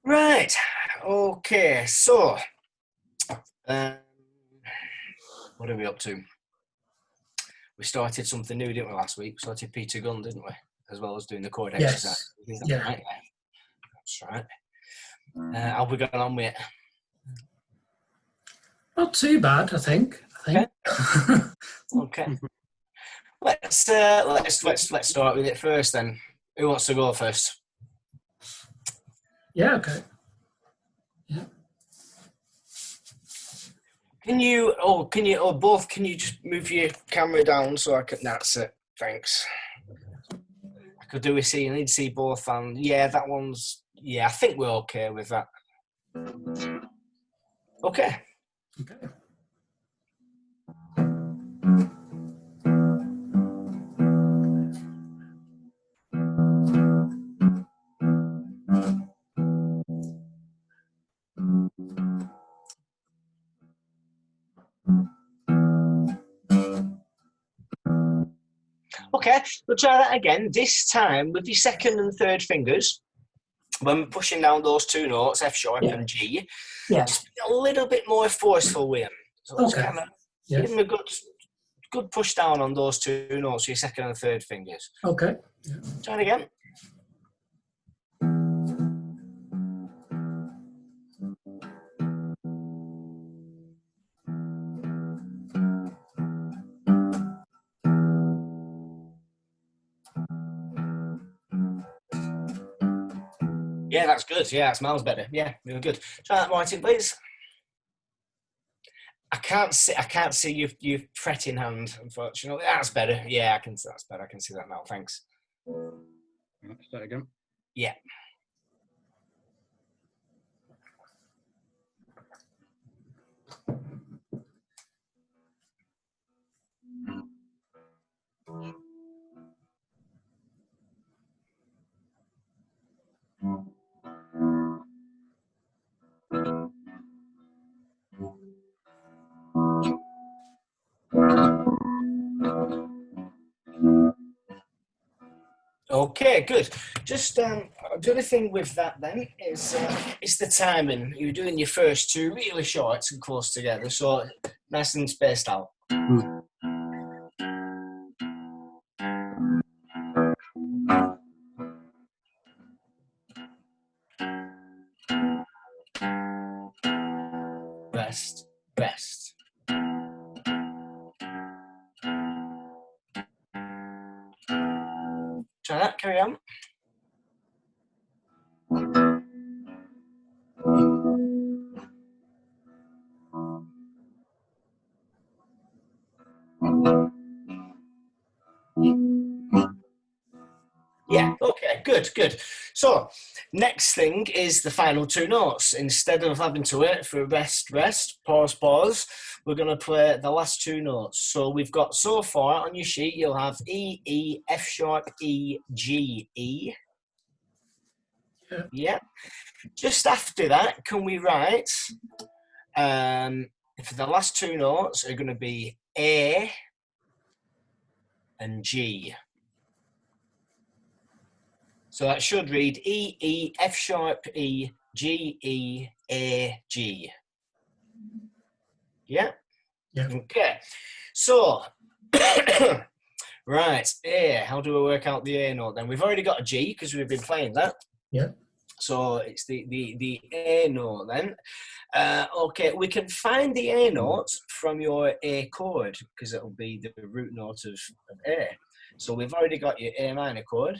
Right. Okay. So, um, what are we up to? We started something new, didn't we, last week? We started Peter Gunn, didn't we? As well as doing the chord exercise. Yeah. Right? That's right. How we going on with it? Not too bad, I think. Okay. Let's start with it first then. Who wants to go first? Yeah, okay. Yeah. Can you just move your camera down so I can, that's it. Thanks. I could do a scene, I need to see both, and yeah, that one's, yeah, I think we're okay with that. Okay. Okay. Okay, we'll try that again, this time with your second and third fingers. When we're pushing down those two notes, F sharp and G, just be a little bit more forceful with them. So just kind of give them a good push down on those two notes, your second and third fingers. Okay. Yeah. Try it again. Yeah, that's good. Yeah, that smells better. Yeah, really good. Try that, Martin, please. I can't see your fretting hand, unfortunately. That's better. Yeah, I can see that's better. I can see that now. Thanks. Start again. Yeah. Okay, good. Just the other thing with that then is the timing. You're doing your first two really short and close together, so nice and spaced out. Best. Try that, carry on. Yeah, okay, good. So, next thing is the final two notes. Instead of having to wait for rest, pause, we're going to play the last two notes. So we've got, so far on your sheet, you'll have E, E, F sharp, E, G, E. Yeah. Just after that, can we write, for the last two notes are going to be A and G. So that should read E, E, F sharp, E, G, E, A, G. Yeah? Yeah. Okay. So, right, A. How do we work out the A note then? We've already got a G because we've been playing that. Yeah. So it's the A note then. Okay, we can find the A note from your A chord because it'll be the root note of A. So we've already got your A minor chord.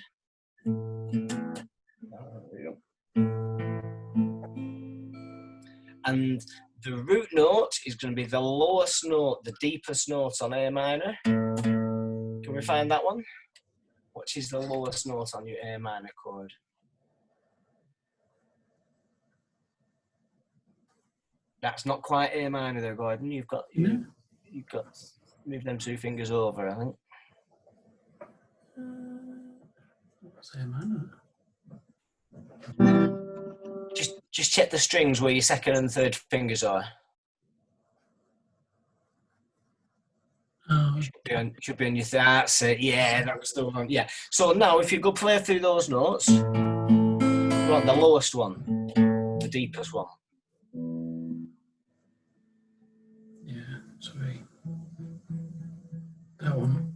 And the root note is going to be the lowest note, the deepest note on A minor. Can we find that one? Which is the lowest note on your A minor chord? That's not quite A minor there, Gordon. You've got move them two fingers over, I think. What's A minor? Just check the strings where your second and third fingers are. Oh. Should be on your third. That's it. Yeah, that's the one. Yeah. So now, if you go play through those notes, you want the lowest one. the deepest one. Yeah, sorry. That one.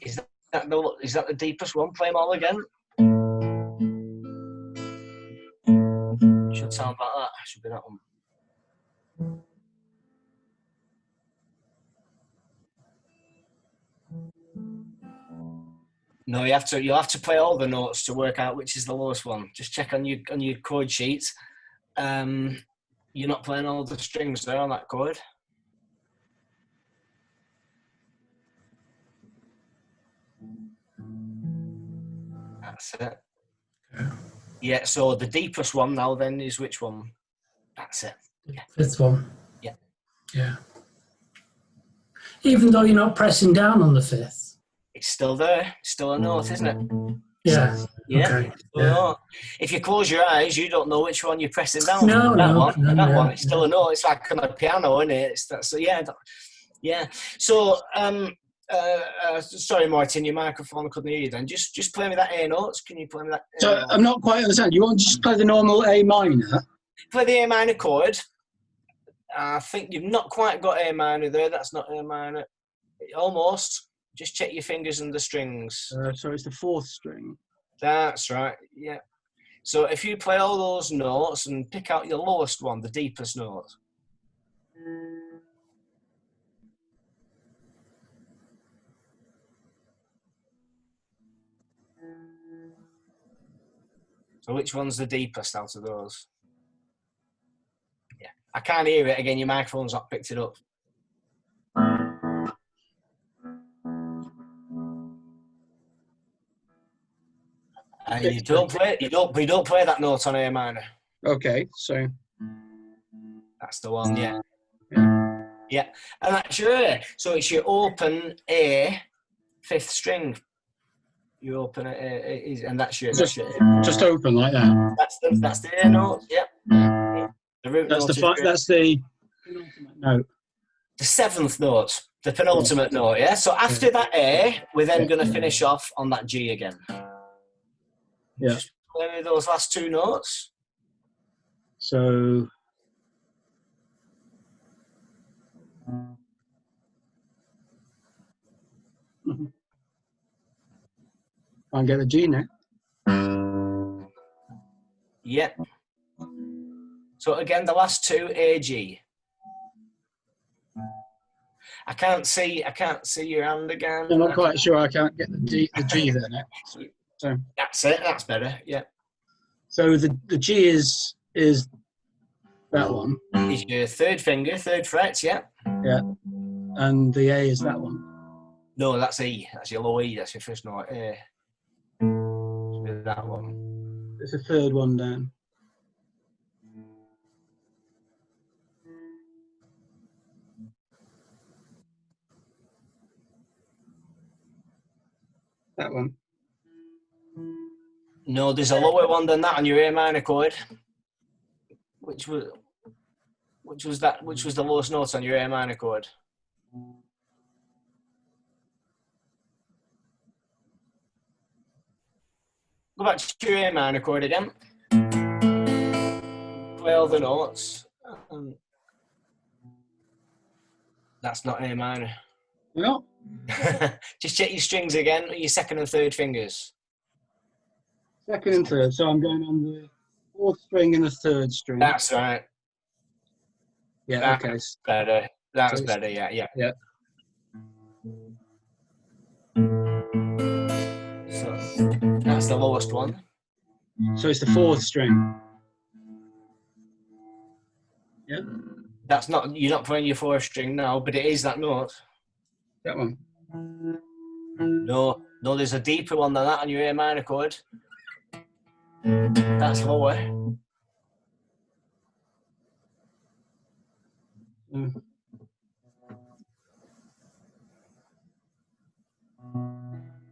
Is that the deepest one? Play them all again. Should sound like that. Should be that one. No, you'll have to play all the notes to work out which is the lowest one. Just check on your chord sheet. You're not playing all the strings there on that chord. That's it. Yeah, so the deepest one now then is which one? That's it. Yeah. Fifth one. Yeah. Yeah. Even though you're not pressing down on the fifth. It's still there. It's still a note, isn't it? Yeah. Yeah. Okay. Yeah. If you close your eyes, you don't know which one you're pressing down. No, that no, one. no, That yeah, one. It's still a note. It's like on a piano, isn't it? Yeah. So, sorry, Martin, your microphone, I couldn't hear you then. Just play me that A notes. Can you play me that? So I'm not quite understanding. You want to just play the normal A minor? Play the A minor chord. I think you've not quite got A minor there. That's not A minor. Almost. Just check your fingers and the strings. So it's the fourth string. That's right. Yeah. So if you play all those notes and pick out your lowest one, the deepest note. So which one's the deepest out of those? Yeah. I can't hear it again. Your microphone's not picked it up. You don't play that note on A minor. Okay, so That's the one, yeah. Yeah. And that's your A. So it's your open A, fifth string. You open it, and that's your just A. just open like that. That's the A note, yeah. The root That's note the penultimate note. the seventh note, the penultimate note, yeah? So after that A, we're then going to finish off on that G again. Yeah. Just play with those last two notes. So I'll get the G now. Yep. So again, the last two, A, G. I can't see your hand again. I'm not quite sure I can't get the G there now. So That's it, that's better, yeah. so the G is that one. Is your third finger, third fret, yeah? Yeah. And the A is that one. No, that's E. That's your low E, that's your first note, A. That one. It's the third one down. That one. No, there's a lower one than that on your A minor chord. Which was the lowest note on your A minor chord? Go back to your A minor chord again. Play all the notes. That's not A minor. No. Just check your strings again, your second and third fingers. Second and third. So I'm going on the fourth string and the third string. That's right. Yeah. Okay. That's better. That's So better. Yeah. Yeah. So that's the lowest one. So it's the fourth string. Yeah. That's not. You're not playing your fourth string now, but it is that note. That one. No. There's a deeper one than that on your A minor chord. That's lower. Mm.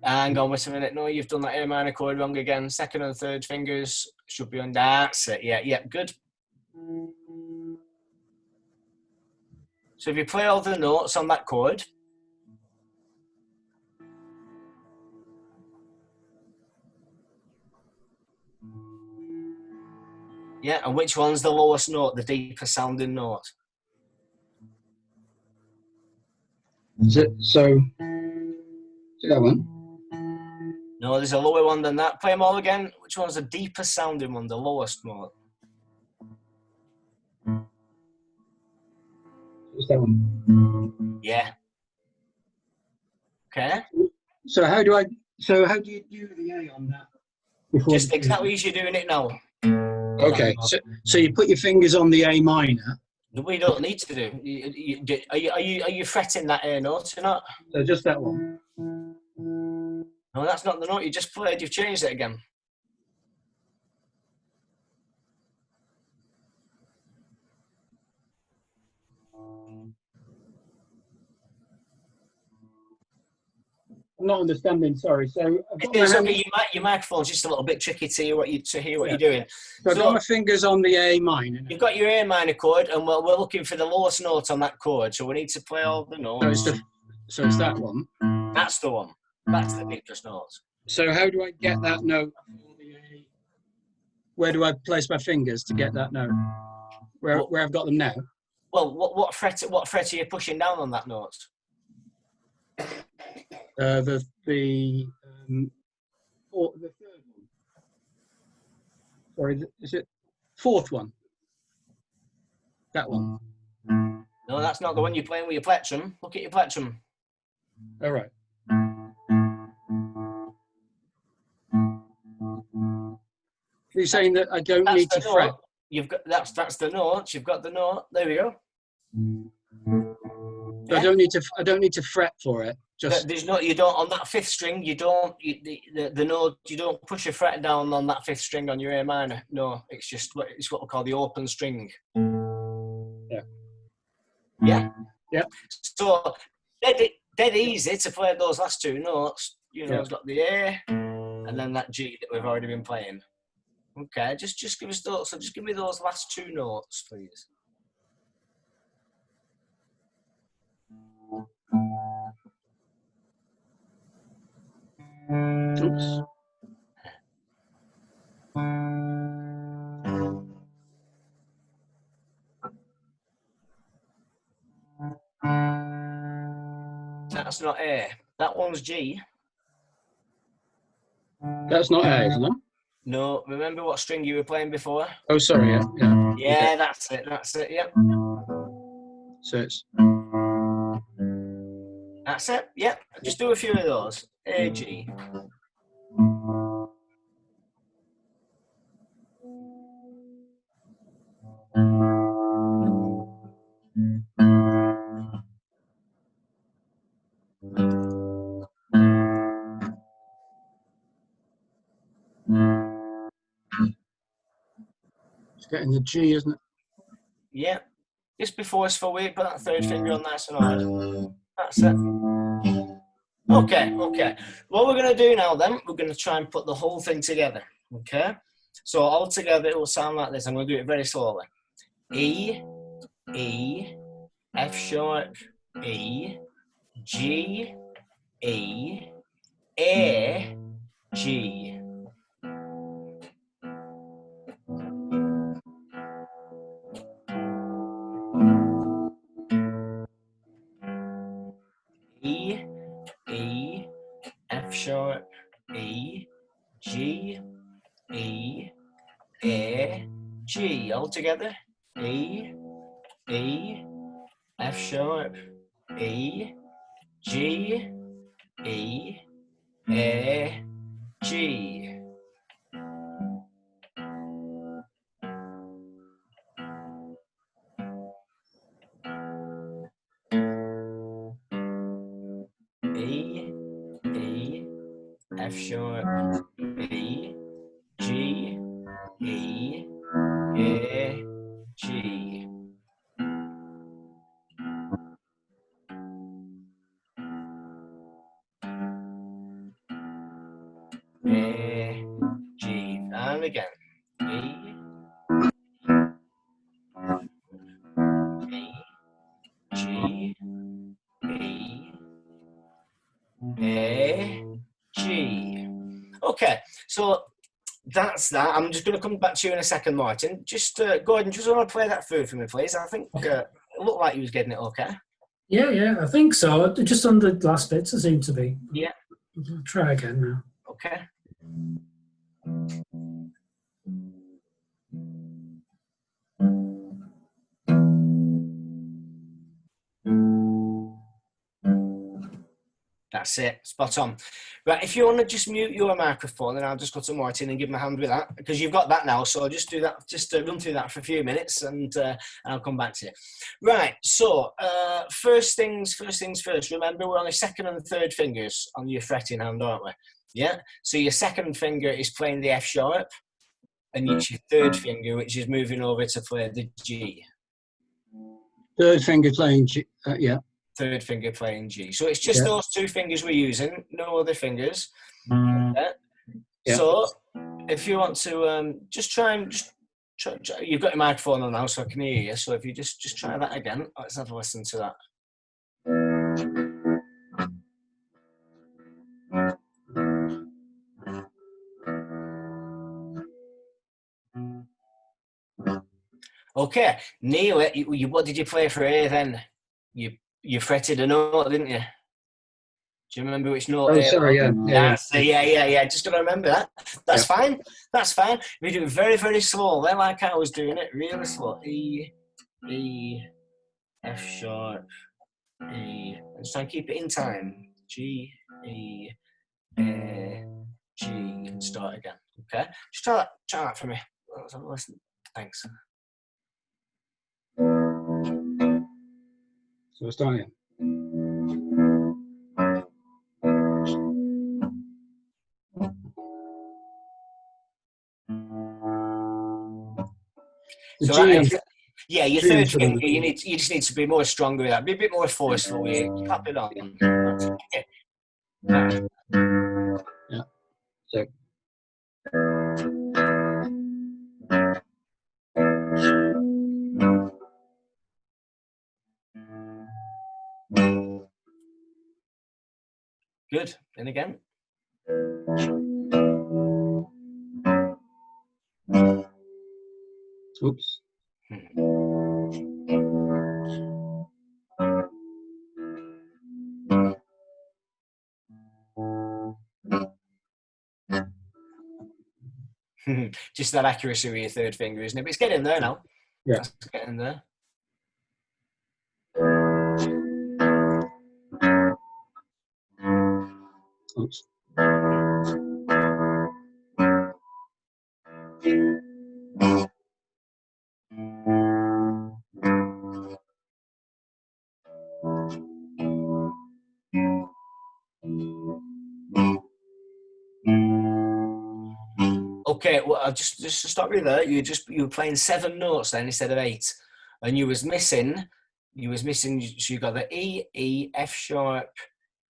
Hang on, wait a minute. No, you've done that A minor chord wrong again. Second and third fingers should be on. That's it. Yeah, good. So if you play all the notes on that chord, Yeah, and which one's the lowest note, the deeper sounding note? So that one. No, there's a lower one than that. Play them all again. Which one's the deeper sounding one, the lowest note? It's that one. Yeah. Okay. So how do you do the A on that? Before Just the- exactly as you're doing it now. Okay. So you put your fingers on the A minor. We don't need to do. Are you fretting that A note or not? So just that one. No, that's not the note you just played. You've changed it again. I'm not understanding. Sorry. So I've got my It's hand- okay. Your microphone's just a little bit tricky to hear what Yeah. you're doing. So I've got my fingers on the A minor. You've got your A minor chord, and we're looking for the lowest note on that chord. So we need to play all the notes. So it's that one. That's the one. That's the deepest note. So how do I get that note? Where do I place my fingers to get that note? Where I've got them now? Well, what fret are you pushing down on that note? The third one. Sorry, is it fourth one? That one. No, that's not the one you're playing with your plectrum. Look at your plectrum. All right. You're saying that I don't That's need the to fret. note. You've got that's the note. You've got the note. There we go. So I don't need to fret for it. Just There's no, you don't on that fifth string. You don't the note. You don't push a fret down on that fifth string on your A minor. No, it's what we call the open string. Yeah. Yeah. Yeah. So dead easy to play those last two notes. You know, Yeah. it's got the A and then that G that we've already been playing. Okay, just give us those. So just give me those last two notes, please. oops. That's not A. That one's G. That's not A, isn't it? No, remember what string you were playing before? Oh, sorry. Yeah. Yeah, Okay. that's it. That's it. Yep, So it's that's it. Yep. Just do a few of those. A, G. getting the G, isn't it? Yep. Just before it's for weight, put that third finger on nice and hard. That's it. Okay, okay. What we're going to do now then, we're going to try and put the whole thing together. Okay? So all together it will sound like this. I'm going to do it very slowly. E, E, F sharp, E, G, E, A, G. E, E, F sharp, E, G, E, A, G. All together. E, E, F sharp, E, G, E, A, G. E, E, F sharp, E, G, E, A, G. A, G. And again. E, E, G, E, A, G. Okay, so that's that. I'm just going to come back to you in a second, Martin. Just Gordon, just want to play that through for me, please. I think it looked like he was getting it okay. Yeah, I think so. Just on the last bits, it seemed to be. Yeah. I'll try again now. Okay. That's it. Spot on. Right, if you want to just mute your microphone, then I'll just go to Martin and give him a hand with that, because you've got that now. So just do that. Just run through that for a few minutes, and I'll come back to you. Right. So first things first. Remember, we're on your second and third fingers on your fretting hand, aren't we? Yeah. So your second finger is playing the F sharp, and it's your third finger which is moving over to play the G. Third finger playing G. Yeah. Third finger playing G. So it's just those two fingers we're using, no other fingers. Okay. Yeah. So if you want to just try, you've got your microphone on now, so I can hear you. So if you just try that again, let's have a listen to that. Okay, Neil, what did you play for A then? You fretted a note, didn't you? Do you remember which note? Oh, sorry, Yeah. Just gotta remember that. That's fine. That's fine. We do it very, very slowly, like I was doing it, really slow. E, F sharp, E. Let's try and keep it in time. G, E, A, G. And start again. Okay. Just try that for me. Let's have a listen. Thanks. So we're starting. So yeah, your third finger, you just need to be more stronger with that. Be a bit more forceful with it. Clap it on. Yeah. So. Good. And again. Oops. Just that accuracy with your third finger, isn't it? But it's getting there now. Yeah. It's getting there. Oops. Okay, well, just to stop you there, you were playing 7 notes then instead of 8, and you was missing. So you got the E, F sharp,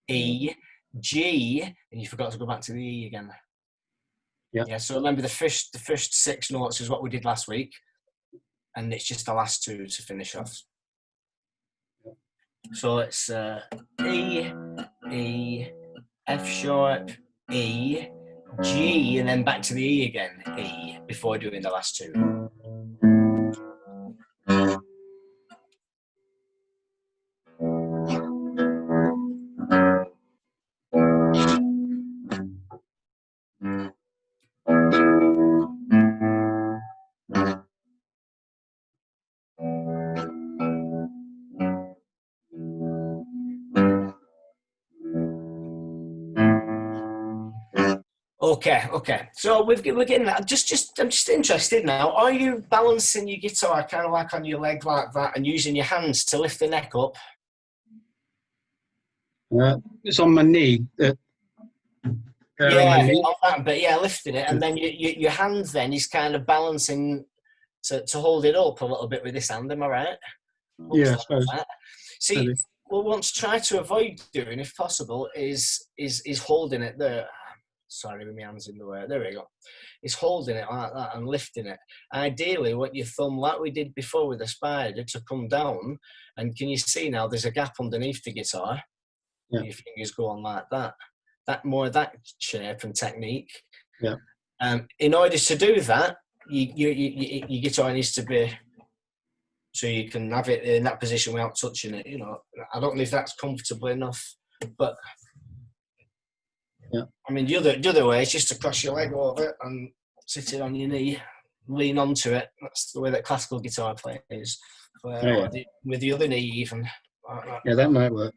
E, G, and you forgot to go back to the E again. Yeah. Yeah. So remember the first 6 notes is what we did last week, and it's just the last 2 to finish off. So it's E, F sharp, E, G, and then back to the E again, E, before doing the last 2. Okay. So we're getting that. I'm just interested now. Are you balancing your guitar kind of like on your leg like that and using your hands to lift the neck up? It's on my knee. On that bit, lifting it, and then your hands then is kind of balancing to hold it up a little bit with this hand. Am I right? Yeah, I suppose. See, Maybe. what we want to try to avoid doing, if possible, is holding it there. Sorry, with my hands in the way. There we go. It's holding it like that and lifting it. Ideally, what your thumb, like we did before with the spider, to come down. And can you see now there's a gap underneath the guitar? Yeah. Your fingers go on like that. That shape and technique. Yeah. In order to do that, your guitar needs to be so you can have it in that position without touching it. I don't know if that's comfortable enough, but Yeah. I mean, the other way is just to cross your leg over it and sit it on your knee, lean onto it. That's the way that classical guitar plays. Or with the other knee even. Yeah, that might work.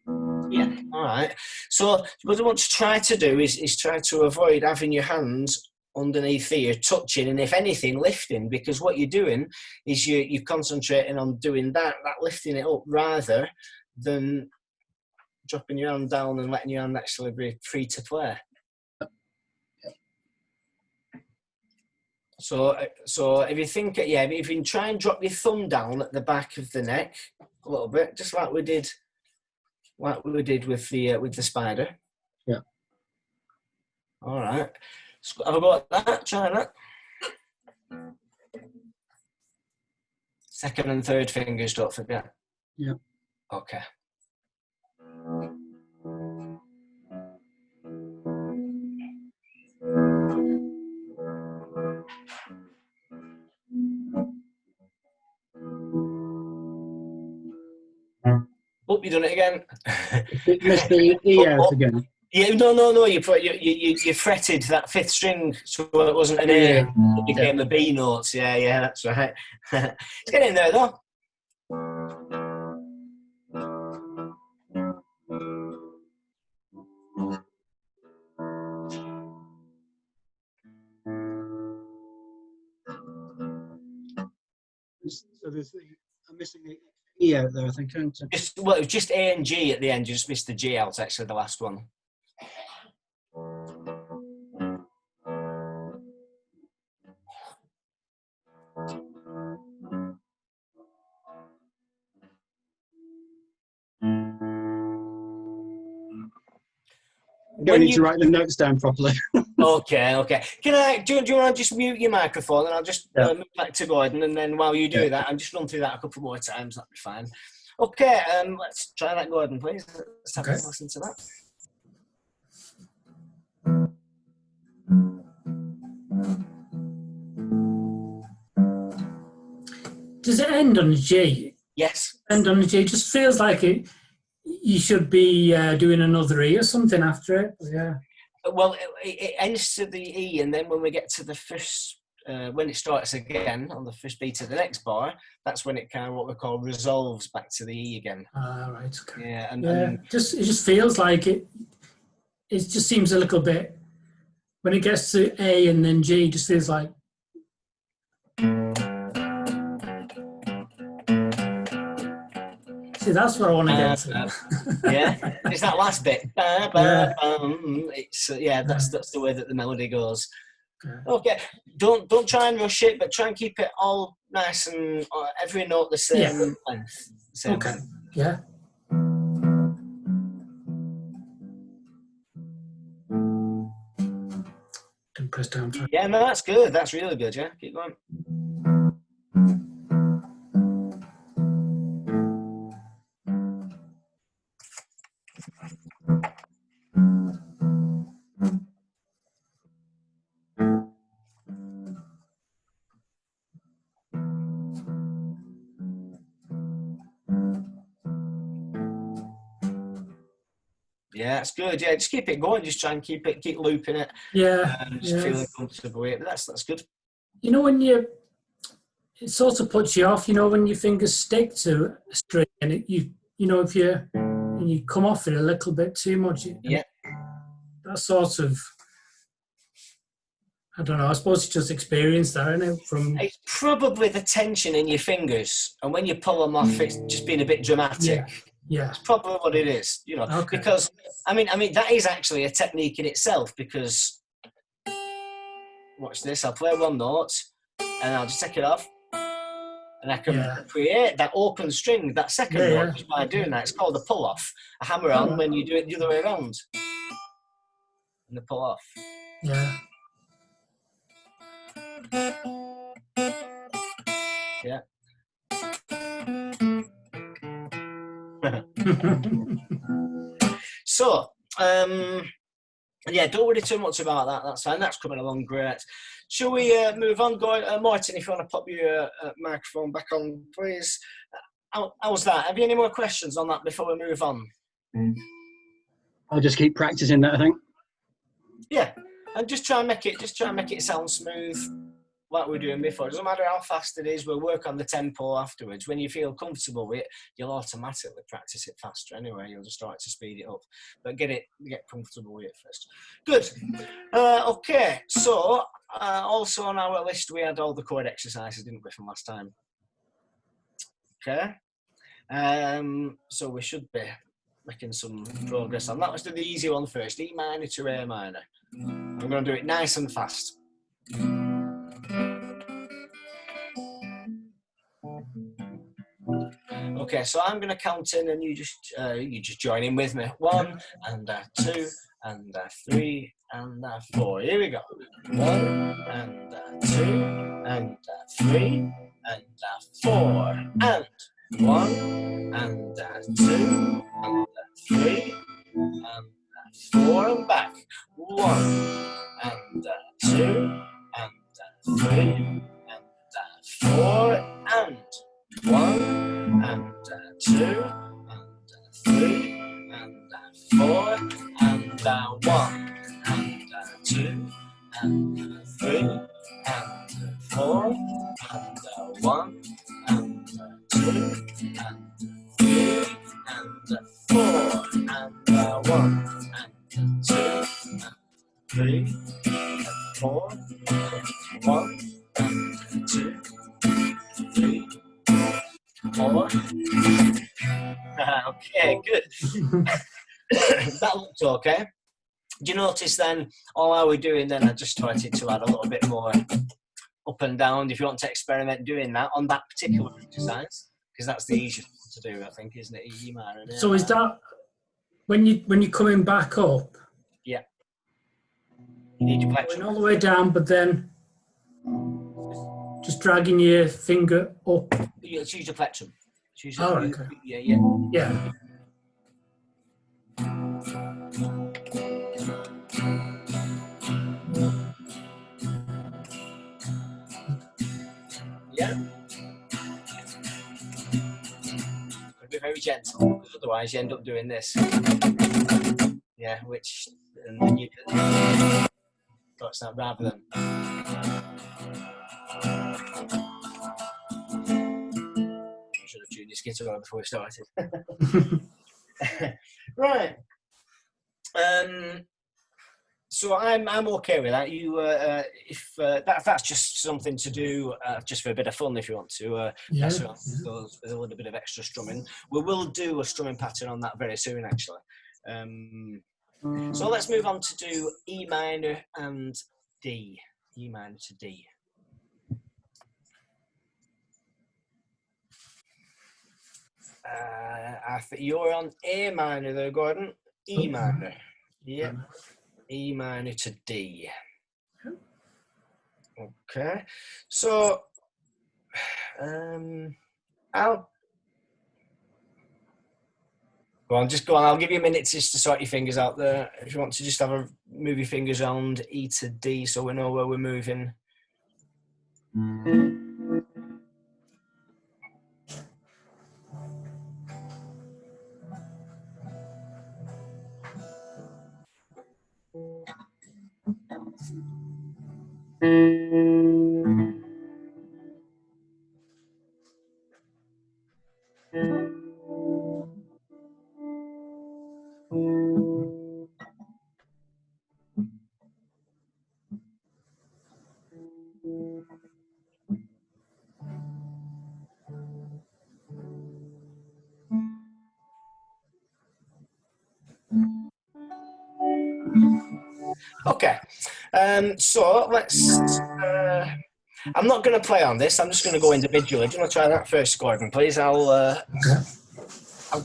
Yeah, all right. So what I want to try to do is try to avoid having your hands underneath here touching, and if anything, lifting, because what you're doing is you're concentrating on doing that lifting it up rather than dropping your hand down and letting your hand actually be free to play. So if you think, if you can try and drop your thumb down at the back of the neck a little bit, just like we did with the spider. Yeah. All right. So have a go at that. Try that. Second and third fingers, don't forget. Yeah. Okay. Oh, you done it again. Missed the E out again. Yeah, no. You fretted that fifth string, so it wasn't an A. It became a B note. Yeah, that's right. It's getting in there though. So I'm missing the E out there, I think. It was just A and G at the end. You just missed the G out, actually, the last one. Don't need to write the notes down properly. Okay. Do you want to just mute your microphone and I'll just move back to Gordon, and then while you do that, I'll just run through that a couple more times. That'll be fine. Okay, let's try that, Gordon, please. Let's have a listen to that. Does it end on a G? Yes. End on a G. Just feels like it. You should be doing another E or something after it. Yeah. Well, it ends to the E, and then when we get to the first, when it starts again on the first beat of the next bar, that's when it kind of what we call resolves back to the E again. Right. Okay. Yeah, and it just feels like it. It just seems a little bit when it gets to A and then G. It just feels like. See, that's what I want to get to. Yeah, it's that last bit. It's that's the way that the melody goes. Okay, don't try and rush it, but try and keep it all nice and every note the same length. Okay. Yeah. Don't press down. Yeah, no, that's good. That's really good. Yeah, keep going. Yeah, it's good. Yeah, just keep it going. Just try and keep looping it. Yeah. Just feeling comfortable with it. But that's good. You know, it sort of puts you off. You know, when your fingers stick to a string and if you come off it a little bit too much. That sort of. I don't know. I suppose you just experience that, isn't it? It's probably the tension in your fingers, and when you pull them off, it's just being a bit dramatic. Yeah, that's probably what it is. You know, because I mean, that is actually a technique in itself. Because watch this. I'll play one note, and I'll just take it off, and I can create that open string, that second note, just by doing that. It's called a pull off. A hammer on when you do it the other way around, and the pull off. Yeah. Yeah. So, Yeah, don't worry too much about that. That's fine. That's coming along great. Shall we move on? Martin, if you want to pop your microphone back on, please. How's that? Have you any more questions on that before we move on? I'll just keep practicing that, I think. Yeah, and just try and make it sound smooth, like we were doing before. It doesn't matter how fast it is. We'll work on the tempo afterwards. When you feel comfortable with it, you'll automatically practice it faster anyway. You'll just start to speed it up, but get comfortable with it first. Good. Okay. So also on our list we had all the chord exercises, didn't we, from last time? Okay. So we should be making some progress on that. Let's do the easy one first. E minor to A minor. I'm going to do it nice and fast. Okay, so I'm going to count in, and you just join in with me. 1 and 2 and 3 and 4. Here we go. 1 and 2 and 3 and 4 and 1 and 2 and 3 and 4 and back. 1 and 2 and 3 and 4 and 1 and 2 and 3 and 4 and 1 and 2 and 3 and 4 and 1 and 2 and 3 and 4 and 1 and 2 and 3 and 4 and 1 and 2 3 4. Okay, good. That looked okay. Do you notice then, all I was doing then, I just started to add a little bit more up and down, if you want to experiment doing that on that particular exercise, because that's the easiest one to do, I think, isn't it? E minor. So is that when you're coming back up? Yeah. You need your plectrum. Going all the way down, but then just dragging your finger up. Use your plectrum. Oh, okay. Yeah. Yeah. Be very gentle, because otherwise you end up doing this. Yeah, which and then you got that rather than. I should have tuned this guitar before we started. Right. So I'm okay with that. You, if that's just something to do, just for a bit of fun, if you want to mess around with a little bit of extra strumming. We will do a strumming pattern on that very soon, actually. So let's move on to do E minor and D. E minor to D. I think you're on A minor there, Gordon. E minor. Yeah. E minor to D. Okay. So, I'll go on. Just go on. I'll give you a minute just to sort your fingers out there. If you want to just have a move your fingers around E to D, so we know where we're moving. Okay, so let's. I'm not going to play on this. I'm just going to go individually. Do you want to try that first, Gordon, please? I'll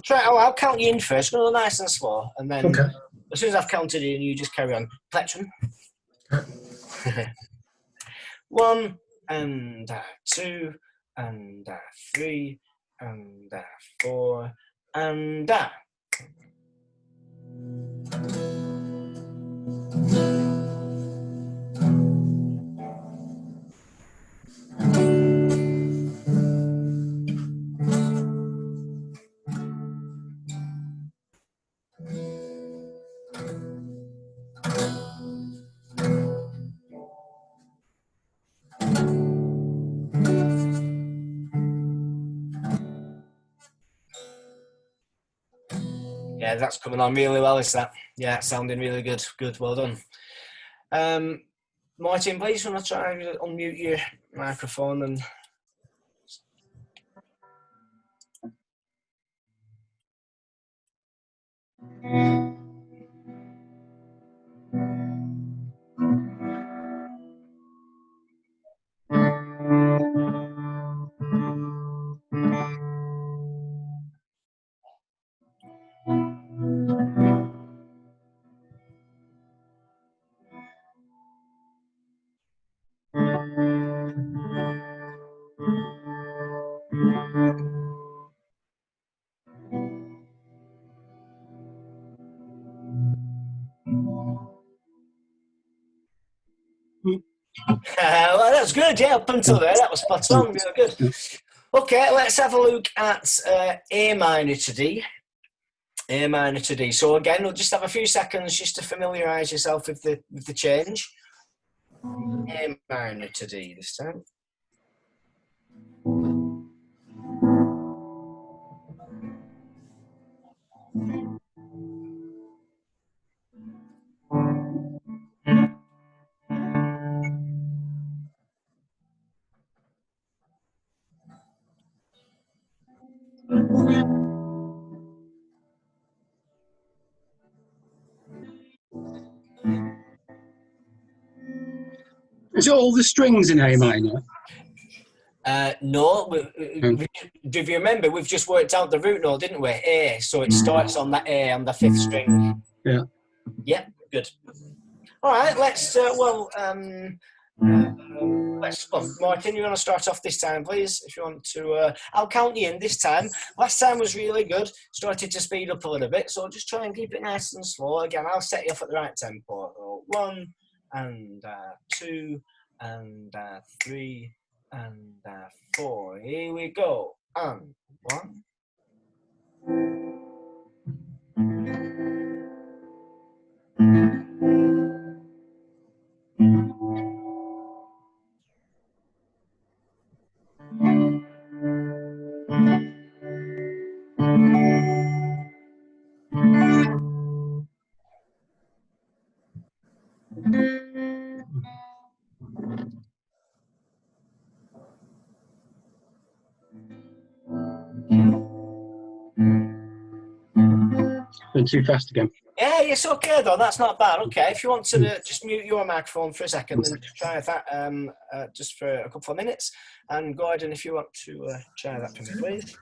try. I'll count you in first. Go nice and slow, and then as soon as I've counted in, you just carry on. Plectrum. 1 and 2 and 3 and 4 and Yeah, that's coming on really well, is that? Yeah, sounding really good. Good, well done. Martin, please, want to try and unmute your microphone and... well, that's good, yeah, up until there, that was spot on, really good. Okay, let's have a look at A minor to D. A minor to D. So again, we'll just have a few seconds just to familiarise yourself with the change. A minor to D this time. Is it all the strings in A minor? No, if you remember, we've just worked out the root note, didn't we? A, so it starts on that A on the 5th string. Yeah. Yeah, good. All right, let's, Martin, you want to start off this time, please? If you want to, I'll count you in this time. Last time was really good, started to speed up a little bit, so just try and keep it nice and slow. Again, I'll set you off at the right tempo. So 1 and 2 and 3 and 4. Here we go. And 1. Went too fast again. Yeah, it's okay though. That's not bad. Okay, if you want to just mute your microphone for a second and try that just for a couple of minutes, and go ahead and if you want to try that for me, please.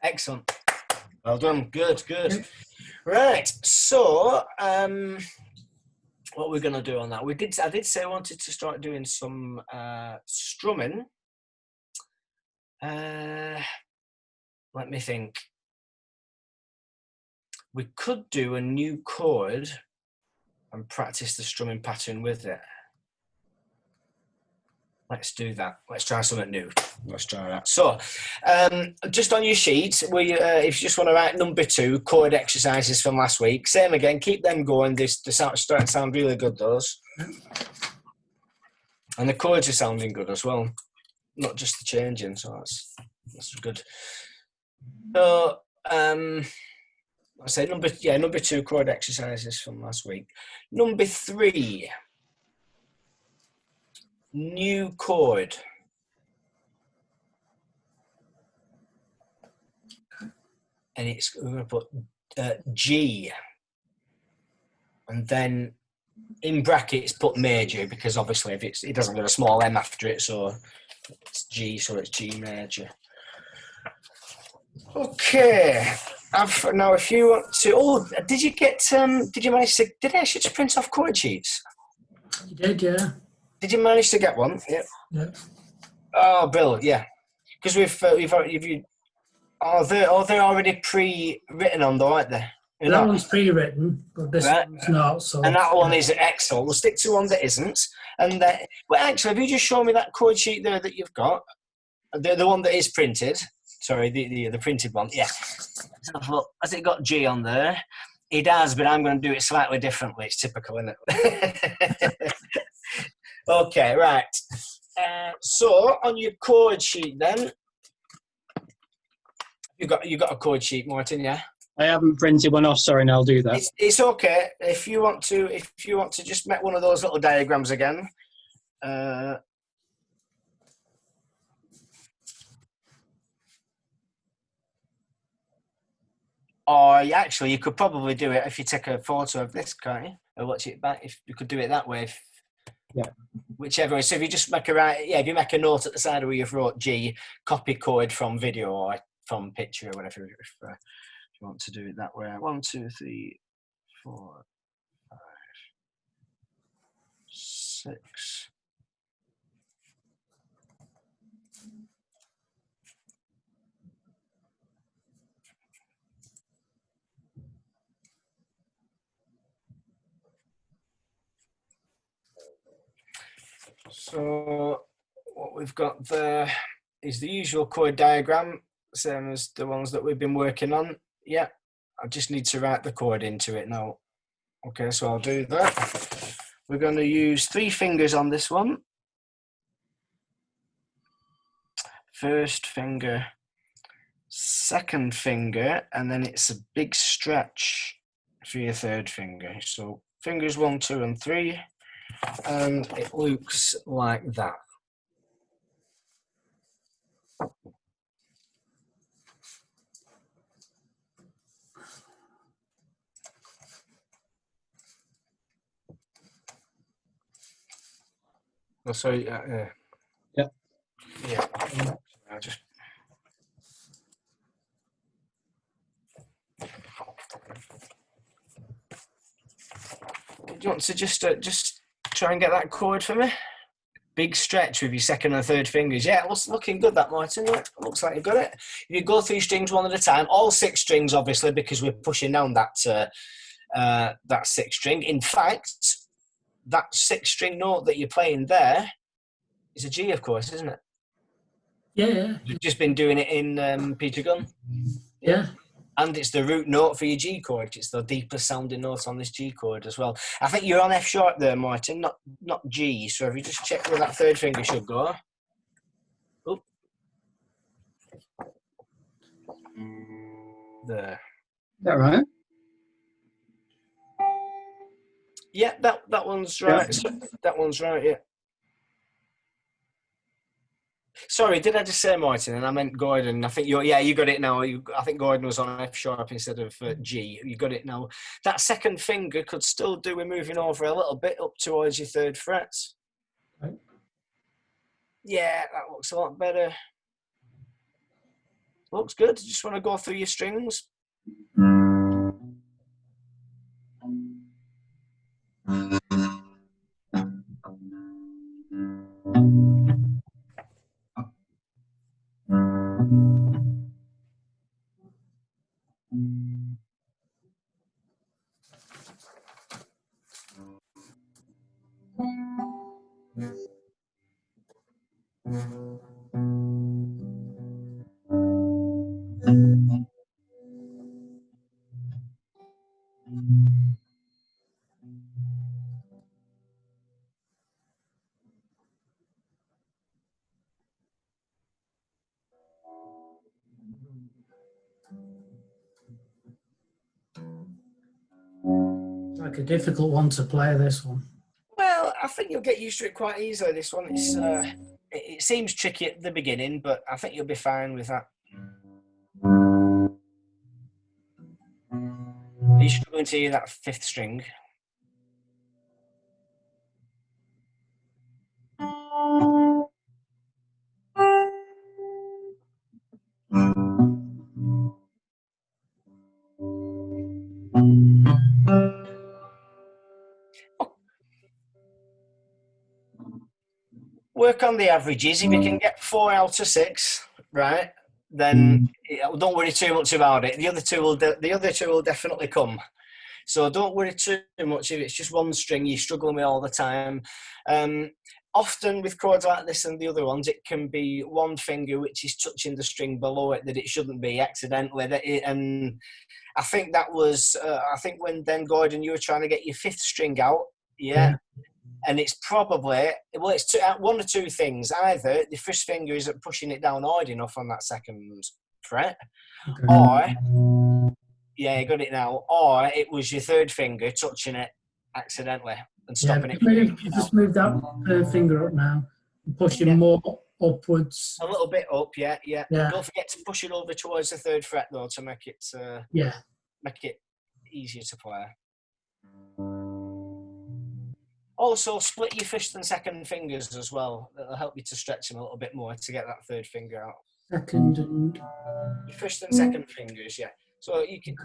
Excellent. Well done. Good, good. Right. So, what we're going to do on that? I did say I wanted to start doing some strumming. Let me think. We could do a new chord and practice the strumming pattern with it. Let's do that. Let's try something new. Let's try that. So, just on your sheet, if you just want to write number 2, chord exercises from last week. Same again, keep them going. They sound really good, those. And the chords are sounding good as well. Not just the changing, so that's good. So, I say number 2, chord exercises from last week. Number 3. New chord. And we're going to put G. And then in brackets put major, because obviously if it doesn't get a small M after it, so it's G, so it's G major. Okay. Now, if you want to, did you get? Did you manage to? Did I actually just print off chord sheets? You did, yeah. Did you manage to get one? Yeah. Yeah. Oh, Bill, yeah. Because they're already pre-written on though, aren't they? That one's pre-written, but this Right. one's not. So And that one is excellent. We'll stick to one that isn't. And well, actually, have you just shown me that chord sheet there that you've got? The one that is printed. Sorry, the printed one. Yeah. Has it got G on there? It has, but I'm going to do it slightly differently. It's typical, isn't it? Okay, right. So on your chord sheet, then you got a chord sheet, Martin. Yeah. I haven't printed one off. Sorry, and I'll do that. It's okay if you want to just make one of those little diagrams again. Or actually, you could probably do it if you take a photo of this, can't you? Or watch it back. If you could do it that way. Yeah. Whichever. So if you just make if you make a note at the side where you've wrote G, copy chord from video or from picture or whatever. If you want to do it that way. 1, 2, 3, 4, 5, 6. So what we've got there is the usual chord diagram, same as the ones that we've been working on. Yeah, I just need to write the chord into it now. Okay, so I'll do that. We're going to use 3 fingers on this one. First finger, second finger, and then it's a big stretch for your third finger. So fingers 1, 2, and 3, and it looks like that. Oh, sorry, Yeah. yeah. I just. Do you want to just try and get that chord for me? Big stretch with your second and third fingers. Yeah, it looks looking good, that, Martin. Yeah, it looks like you've got it. If you go through strings one at a time, all 6 strings, obviously, because we're pushing down that 6th string. In fact, that 6th string note that you're playing there is a G, of course, isn't it? Yeah. You've just been doing it in Peter Gunn. Yeah. And it's the root note for your G chord. It's the deepest sounding note on this G chord as well. I think you're on F sharp there, Martin, not G. So if you just check where that third finger should go. Oh. There. Is that right? Yeah, that one's right. Yeah. So that one's right, yeah. Sorry, did I just say Martin? And I meant Gordon. I think you got it now. I think Gordon was on F sharp instead of G. You got it now. That second finger could still do with moving over a little bit up towards your 3rd fret. Right. Yeah, that looks a lot better. Looks good. Just want to go through your strings. It's like a difficult one to play, this one. Well, I think you'll get used to it quite easily. This one, it seems tricky at the beginning, but I think you'll be fine with that. Are you struggling to hear that 5th string? work on the averages. If you can get 4 out of 6, right, then don't worry too much about it. The other two will definitely come. So don't worry too much if it's just one string you're struggling with all the time. Often with chords like this and the other ones, it can be one finger which is touching the string below it that it shouldn't be accidentally. And I think that was, I think when then Gordon, you were trying to get your 5th string out, yeah. And it's probably, well, it's one or two things. Either the first finger isn't pushing it down hard enough on that 2nd fret, or, yeah, you got it now, or it was your 3rd finger touching it accidentally and stopping it. Maybe just move that 3rd finger up now and push it more upwards. A little bit up, yeah. Don't forget to push it over towards the 3rd fret though to make it make it easier to play. Also, split your 1st and 2nd fingers as well. That'll help you to stretch them a little bit more to get that 3rd finger out. 2nd and... Your 1st and 2nd fingers, yeah. So you can...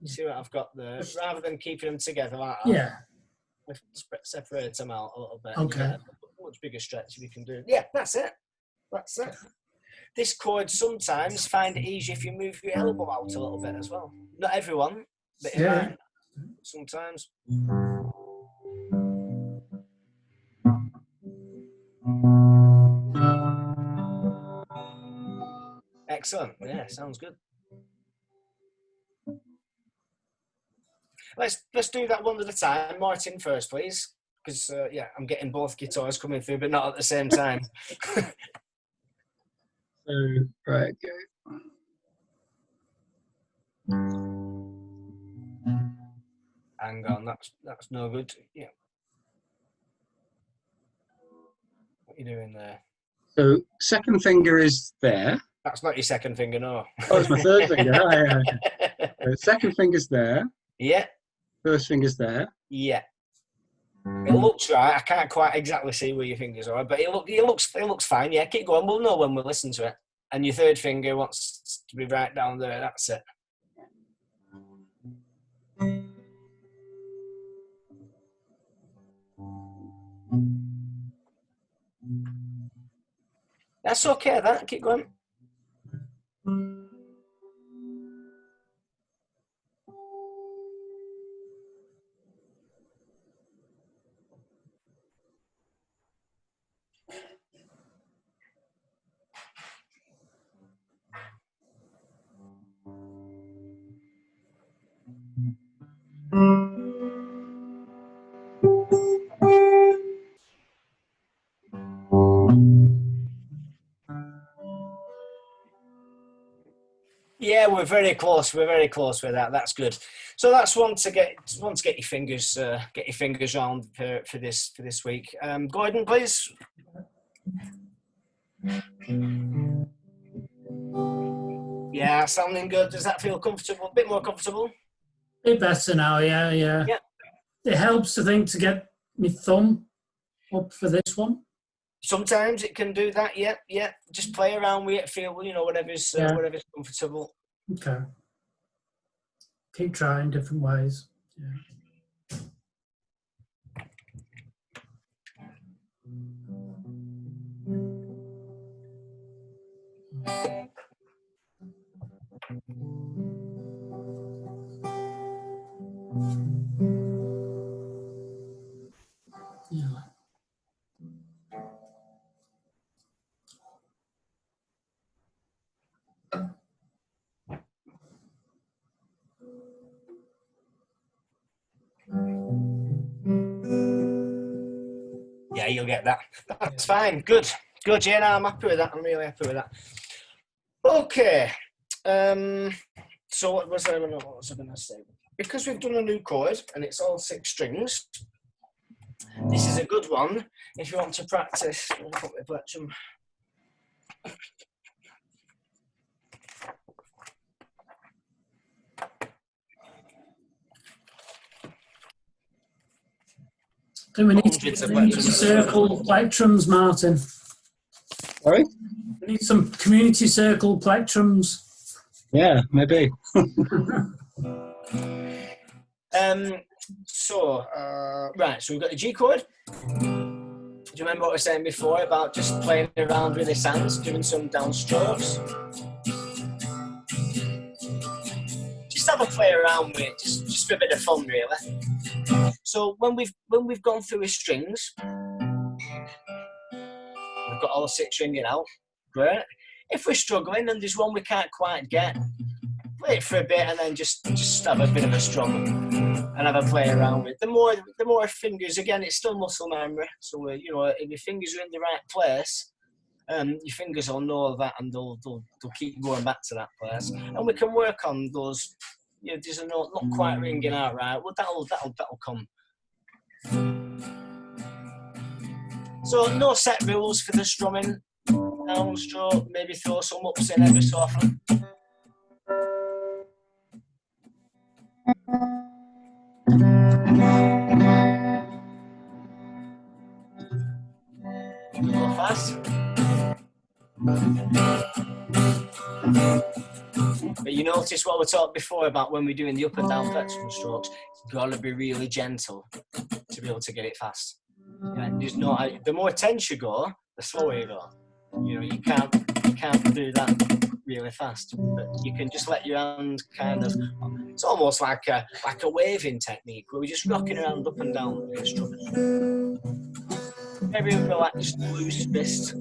You see what I've got there? Rather than keeping them together like that. Yeah. Separate them out a little bit. Okay. A much bigger stretch we can do. Yeah, that's it. That's it. This chord sometimes find it easier if you move your elbow out a little bit as well. Not everyone, but it might. Sometimes. Excellent. Yeah, sounds good. Let's do that one at a time. Martin first, please, because yeah, I'm getting both guitars coming through, but not at the same time. So right, go. Hang on, that's no good. Yeah. What are you doing there? So 2nd finger is there. That's not your 2nd finger, no. Oh, it's my 3rd finger. Oh, yeah. So 2nd finger's there. Yeah. 1st finger's there. Yeah. It looks right. I can't quite exactly see where your fingers are, but it looks fine. Yeah, keep going. We'll know when we listen to it. And your 3rd finger wants to be right down there. That's it. That's okay. That keep going. Yeah, we're very close. We're very close with that. That's good. So that's one to get your fingers round for this week. Gordon, please. Yeah, sounding good. Does that feel comfortable? A bit more comfortable? A bit better now. Yeah. Yeah. It helps, I think, to get my thumb up for this one. Sometimes it can do that, yeah. Just play around with it, feel, whatever's comfortable. Okay. Keep trying different ways. Yeah. Yeah, you'll get that. That's fine. Good. Yeah, no, I'm happy with that. I'm really happy with that. Okay. So what was I going to say? Because we've done a new chord and it's all 6 strings, this is a good one if you want to practice. Put my plectrum. Do we need to circle plectrums, Martin? Sorry? We need some community circle plectrums. Yeah, maybe. Right, so we've got the G chord, Do you remember what I was saying before about just playing around with his hands, doing some downstrokes? Just have a play around with it, just for a bit of fun, really. So when we've gone through his strings, we've got all 6 ringing out. Great. If we're struggling and there's one we can't quite get, play it for a bit and then just have a bit of a struggle and have a play around with it. The more fingers, again, it's still muscle memory. So if your fingers are in the right place, your fingers will know that and they'll keep going back to that place. And we can work on those. There's a note not quite ringing out right. Well, that'll come. So no set rules for the strumming. Downstroke, maybe throw some ups in every so often. Go fast. But you notice what we talked before about when we're doing the up and down flexible strokes, it's got to be really gentle to be able to get it fast. The more tense you go, the slower you go. You can't do that really fast, but you can just let your hand kind of. It's almost like a waving technique where we're just rocking around up and down with strumming. Maybe relaxed, loose fist.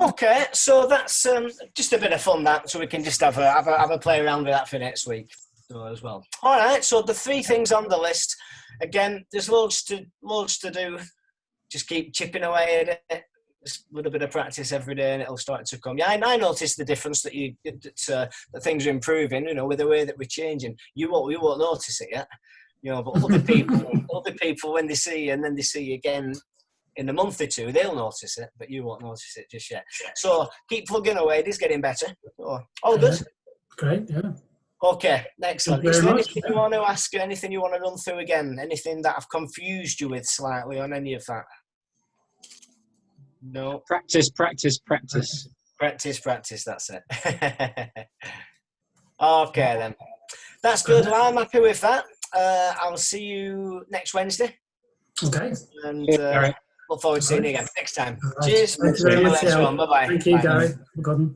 Okay, so that's just a bit of fun, that, so we can just have a play around with that for next week as well. All right, so the 3 things on the list. Again, there's loads to do. Just keep chipping away at it. Just a little bit of practice every day, and it'll start to come. Yeah, I noticed the difference that things are improving. With the way that we're changing. You won't notice it yet. But other people, when they see you, and then they see you again in a month or 2, they'll notice it, but you won't notice it just yet. So keep plugging away. It is getting better. Oh, all good. Great, yeah. Okay, excellent. Is there anything you want to ask? Anything you want to run through again? Anything that I've confused you with slightly on any of that? No. Practice. Practice. That's it. Okay then. That's good. Well, I'm happy with that. I'll see you next Wednesday. Okay. And look forward to seeing you again next time. Right. Cheers. Thank you very much. Bye bye. Thank you, Gary.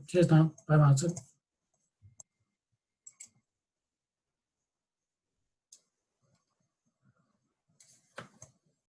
Cheers now. Bye, Martin.